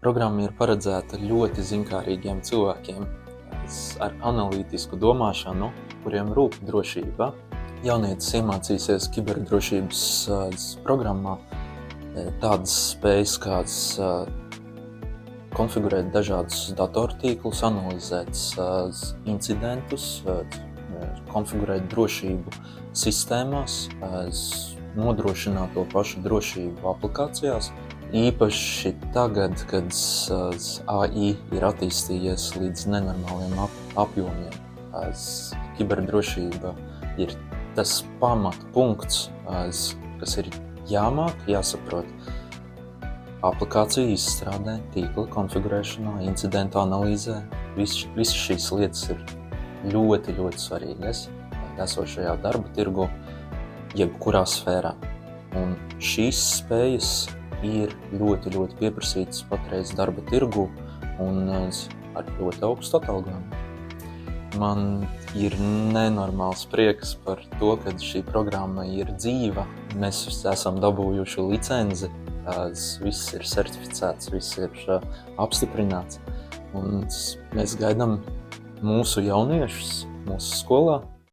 Programma ir paredzēta ļoti zinkārīgiem cilvēkiem ar analītisku domāšanu, kuriem rūp drošība. Jaunietis iemācīsies kiberdrošības programmā tādas spējas, kādas konfigurēt dažādus datortīklus, analizēt incidentus, konfigurēt drošību sistēmās, nodrošināt to pašu drošību aplikācijās. Īpaši tagad, kad AI ir attīstījies līdz nenormāliem apjomiem. Kiberdrošība ir tas pamatpunkts, kas ir jāmāk, jāsaprot aplikāciju izstrādē, tīkla konfigurēšanā, incidentu analīzē. Visas šīs lietas ir ļoti, ļoti svarīgas esošajā darba tirgu, jebkurā sfērā. Un šīs spējas ir ļoti, ļoti pieprasītas patreiz darba tirgu un ar ļoti augstu atalgojumu. Man ir nenormāls prieks par to, ka šī programma ir dzīva. Mēs esam dabūjuši licenci, viss ir certificēts, viss ir apstiprināts. Un mēs gaidām mūsu jauniešus mūsu skolā.